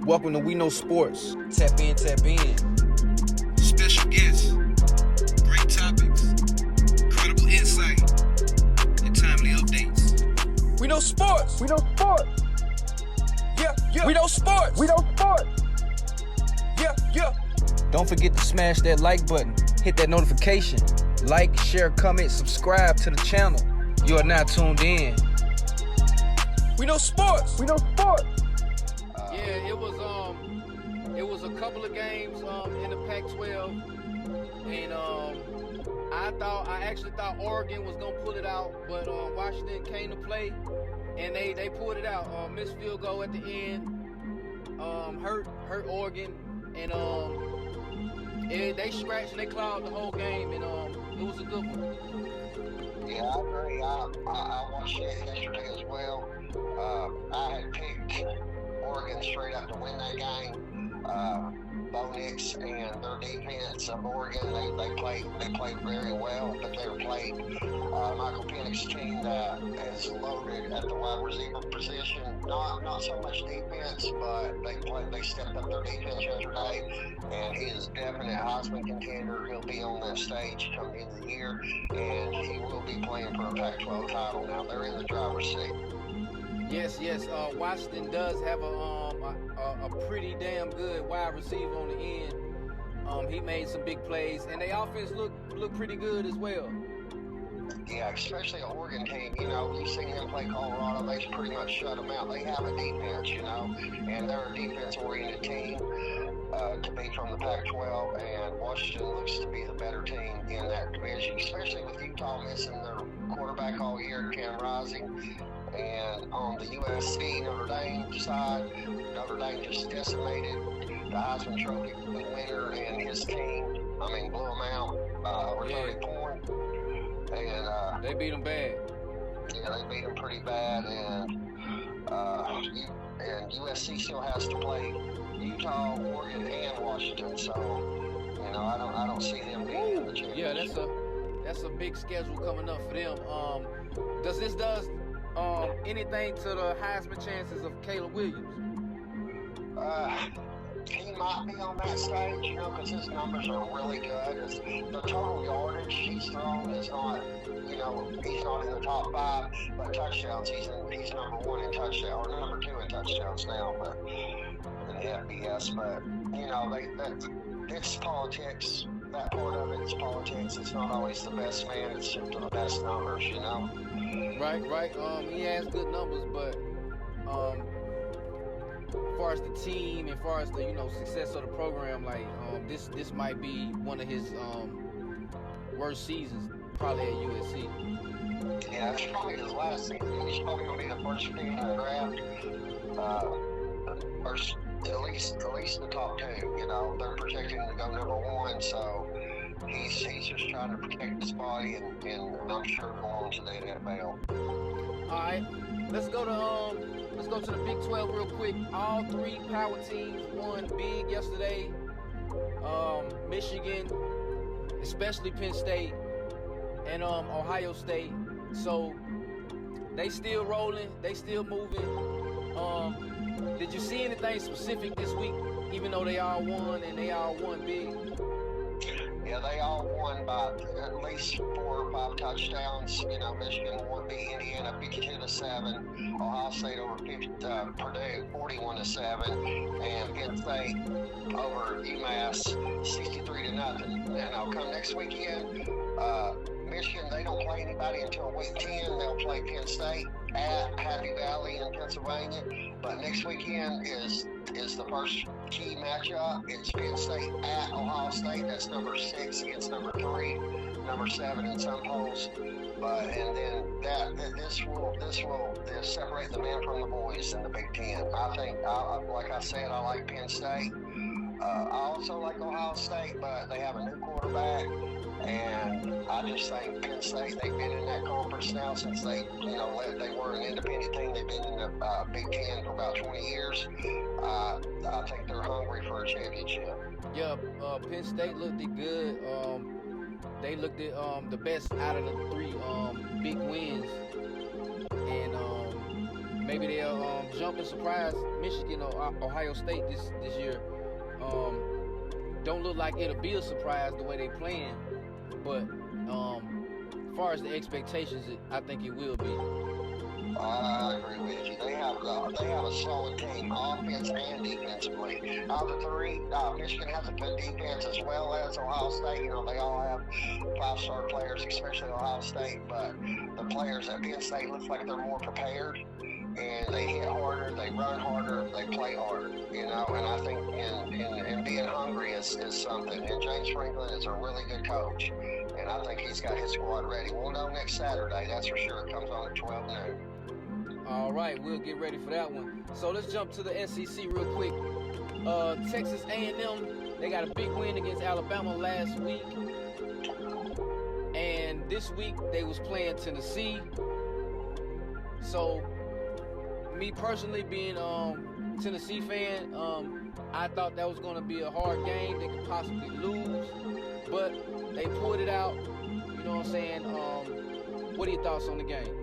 Welcome to We Know Sports. Tap in, tap in. Special guests, great topics, incredible insight, and timely updates. We Know Sports. We know sports. Yeah, yeah. We Know Sports. We know sports. Yeah, yeah. Don't forget to smash that like button. Hit that notification. Like, share, comment, subscribe to the channel. You are now tuned in. We Know Sports. We know sports. Yeah, it was a couple of games in the Pac-12, and I actually thought Oregon was gonna pull it out, but Washington came to play, and they pulled it out. Missed field goal at the end, hurt Oregon, and they scratched and they clawed the whole game, and it was a good one. Yeah, I agree. I watched it yesterday as well. I had picked Oregon straight up to win that game. Bo Nix and their defense of Oregon, they played very well, but they were played Michael Penix's team that is loaded at the wide receiver position. Not so much defense, but they stepped up their defense yesterday, and he is definitely a Heisman contender. He'll be on that stage coming into the year, and he will be playing for a Pac-12 title. Now they're in the driver's seat. Yes. Washington does have a pretty damn good wide receiver on the end. He made some big plays, and their offense look pretty good as well. Yeah, especially an Oregon team. You know, you've seen them play Colorado. They pretty much shut them out. They have a defense, you know, and they're a defense-oriented team to be from the Pac-12, and Washington looks to be the better team in that division, especially with Utah missing their quarterback all year, Cam Rising. And on the USC Notre Dame side, Notre Dame just decimated the Heisman Trophy winner and his team. Blew them out over 30 points. And They beat them bad. Yeah, they beat them pretty bad. And USC still has to play Utah, Oregon, and Washington. So, you know, I don't see them being in the championship. Yeah, that's a big schedule coming up for them. Does anything to the Heisman chances of Caleb Williams? He might be on that stage, you know, because his numbers are really good. The total yardage he's thrown is not, you know, he's not in the top 5, but touchdowns, he's number 1 in touchdowns, or number 2 in touchdowns now, but in the FBS. But, you know, it's politics. That part of it is politics. It's not always the best man, it's just the best numbers, you know. Right. He has good numbers, but as far as the team, as far as the success of the program, like this might be one of his worst seasons, probably at USC. Yeah, it's probably his last season. He's probably gonna be the first pick in the draft. First, at least the top 2. You know, they're projecting to go number 1, so he's just trying to protect his body, and I'm sure go on to the NFL. All right, let's go to the Big 12 real quick. All 3 power teams won big yesterday. Michigan, especially Penn State, and Ohio State. So they still rolling, they still moving. Did you see anything specific this week, even though they all won and they all won big? Yeah, they all won by at least 4 or 5 touchdowns. You know, Michigan beat Indiana 52-7, Ohio State over Purdue 41-7, and Penn State over UMass 63-0. And I'll come next weekend. Michigan, they don't play anybody until week 10. They'll play Penn State at Happy Valley in Pennsylvania. But next weekend is the first key matchup. It's Penn State at Ohio State. That's number 6 against number 3, number 7 in some polls. And then this will separate the men from the boys in the Big Ten. I think, like I said, I like Penn State. I also like Ohio State, but they have a new quarterback. And I just think Penn State, they've been in that conference now since they were an independent team. They've been in the Big Ten for about 20 years. I think they're hungry for a championship. Yeah, Penn State looked good. They looked at the best out of the 3 big wins. And maybe they'll jump and surprise Michigan or Ohio State this year. Don't look like it'll be a surprise the way they playing, but as far as the expectations, I think it will be. I agree with you. They have a solid team, offense and defensively. Out of the three, Michigan has a good defense as well as Ohio State. You know, they all have 5-star players, especially Ohio State. But the players at Penn State looks like they're more prepared, and they hit harder, they run harder, they play harder. You know, and I think and being hungry is something. And James Franklin is a really good coach, and I think he's got his squad ready. We'll know next Saturday, that's for sure. It comes on at 12 noon. All right, we'll get ready for that one. So let's jump to the SEC real quick. Texas A&M, they got a big win against Alabama last week. And this week, they was playing Tennessee. So, me personally being Tennessee fan, I thought that was going to be a hard game. They could possibly lose. But they pulled it out. You know what I'm saying? What are your thoughts on the game?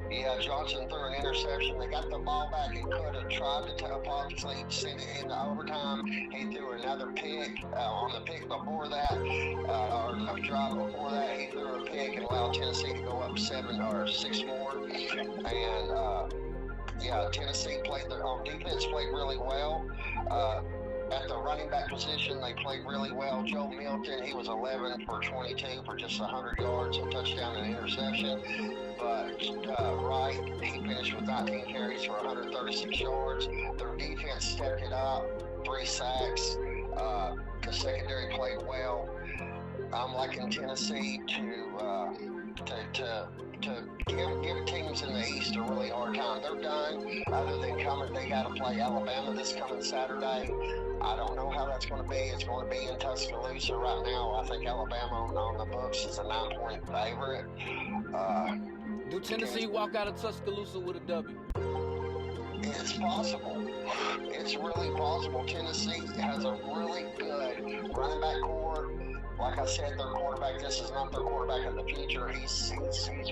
Yeah, Johnson threw an interception. They got the ball back and could have tried to obviously send it into overtime. He threw another pick on the pick before that, or the drive before that. He threw a pick and allowed Tennessee to go up 7 or 6 more. And yeah, Tennessee on defense played really well. At the running back position, they played really well. Joe Milton, he was 11 for 22 for just 100 yards, a touchdown and an interception. But Wright, he finished with 19 carries for 136 yards. Their defense stepped it up, 3 sacks. The secondary played well. I'm liking Tennessee to give teams in the East a really hard time. They're done. Other than coming, they got to play Alabama this coming Saturday. I don't know how that's going to be. It's going to be in Tuscaloosa right now. I think Alabama on the books is a 9-point favorite. Do Tennessee walk out of Tuscaloosa with a W? It's possible. It's really possible. Tennessee has a really good running back core. Like I said, their quarterback, this is not their quarterback of the future. He's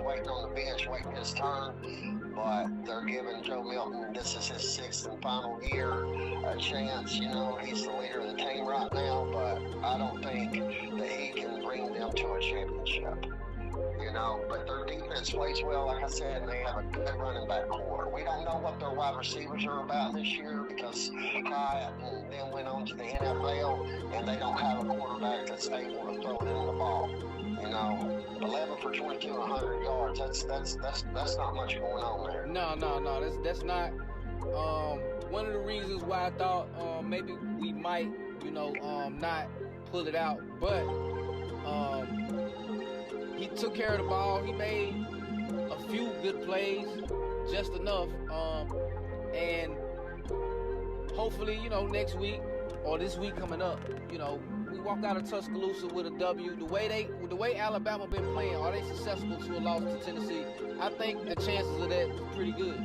waiting on the bench, waiting his turn. But they're giving Joe Milton, this is his 6th and final year, a chance. You know, he's the leader of the team right now, but I don't think that he can bring them to a championship. You know, but their defense plays well, like I said, and they have a good running back core. We don't know what their wide receivers are about this year because Hyatt and them went on to the NFL, and they don't have a quarterback that's able to throw them the ball. You know, 11 for 22 and 100 yards. That's not much going on there. No. That's not. One of the reasons why I thought maybe we might, not pull it out, but he took care of the ball. He made a few good plays, just enough. And hopefully, next week or this week coming up, we walk out of Tuscaloosa with a W. The way Alabama been playing, are they successful to a loss to Tennessee? I think the chances of that is pretty good.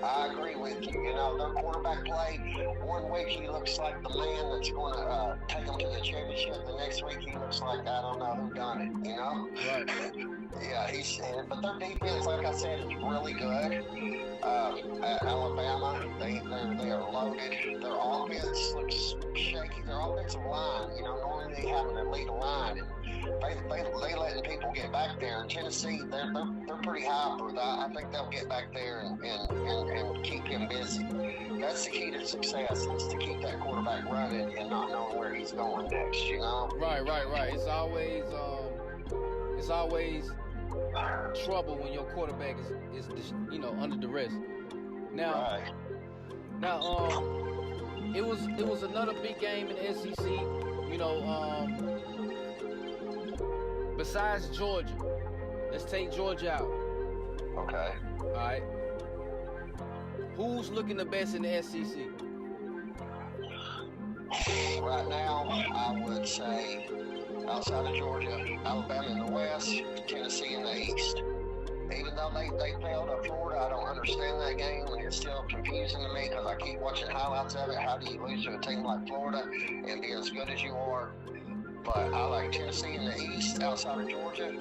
I agree with you. Their quarterback play, one week he looks like the man that's going to take them to the championship. The next week he looks like, I don't know who done it, Right. Yeah, but their defense, like I said, is really good. At Alabama, they are loaded. Their offense looks shaky. Their offensive line, normally they have an elite line, and they letting people get back there. In Tennessee, they're pretty high for that. I think they'll get back there and keep him busy. That's the key to success, is to keep that quarterback running and not knowing where he's going next. Right. It's always trouble when your quarterback is under duress. Now, it was another big game in the SEC. Besides Georgia, let's take Georgia out. Okay. All right. Who's looking the best in the SEC? Right now, I would say outside of Georgia, Alabama in the West, Tennessee in the East. Even though they failed at Florida, I don't understand that game, and it's still confusing to me because I keep watching highlights of it. How do you lose to a team like Florida and be as good as you are? But I like Tennessee in the East outside of Georgia.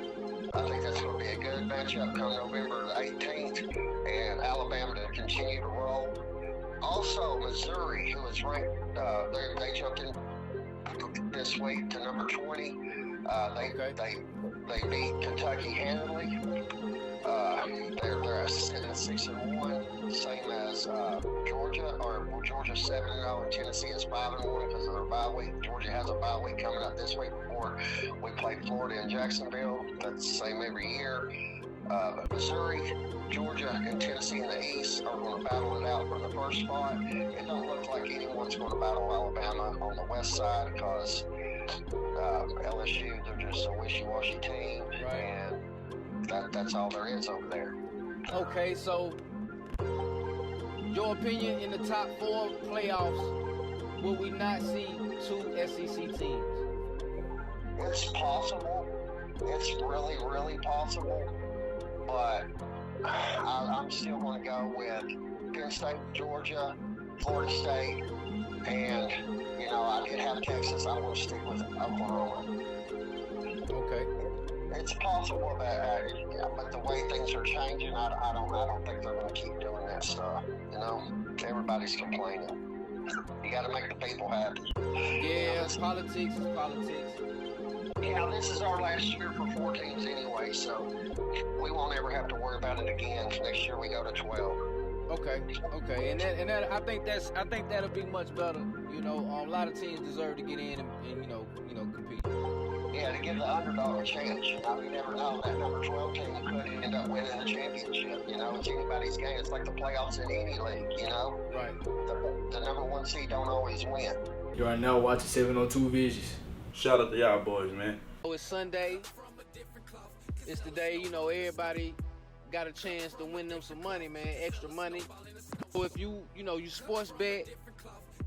I think that's going to be a good matchup come November the 18th, and Alabama to continue to roll. Also, Missouri, who is ranked, they jumped in this week to number 20. They beat Kentucky handily. They're 6-1, same as Georgia, or Georgia 7-0, and Tennessee is 5-1 because of their bye week. Georgia has a bye week coming up this week before we play Florida and Jacksonville. That's the same every year. But Missouri, Georgia, and Tennessee in the East are going to battle it out for the first spot. It don't look like anyone's going to battle Alabama on the west side because LSU, they're just a wishy-washy team, Right. and that's all there is over there. Okay, so your opinion in the top 4 playoffs, will we not see 2 SEC teams? It's possible. It's really, really possible. But I'm still going to go with Penn State, Georgia, Florida State, and, I did have Texas. I want to stick with Oklahoma. Okay. It's possible but the way things are changing, I don't think they're going to keep doing that stuff. Everybody's complaining. You got to make the people happy. Yeah, politics is politics. This is our last year for 4 teams anyway, so we won't ever have to worry about it again. Next year we go to 12. Okay, and that I think that'll be much better. A lot of teams deserve to get in and compete. Yeah, to give the underdog a chance. You never know. That number 12 team could end up winning the championship. It's anybody's game. It's like the playoffs in any league. Right. The number 1 seed don't always win. You are now watching 702 Visions. Shout out to y'all boys, man. It's Sunday. It's the day, everybody got a chance to win them some money, man, extra money. So if you sports bet,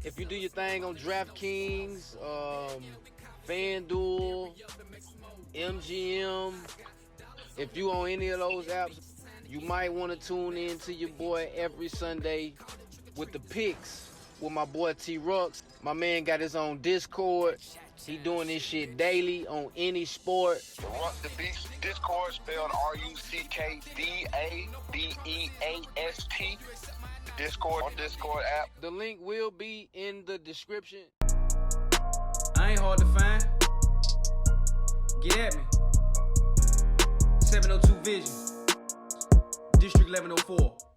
if you do your thing on DraftKings, FanDuel, MGM, if you on any of those apps, you might want to tune in to your boy every Sunday with the picks with my boy T-Rux. My man got his own Discord. He doing this shit daily on any sport. Ruck the Beast Discord, spelled RUCKDABEAST. Discord on Discord app. The link will be in the description. I ain't hard to find. Get at me. 702 Vision. District 1104.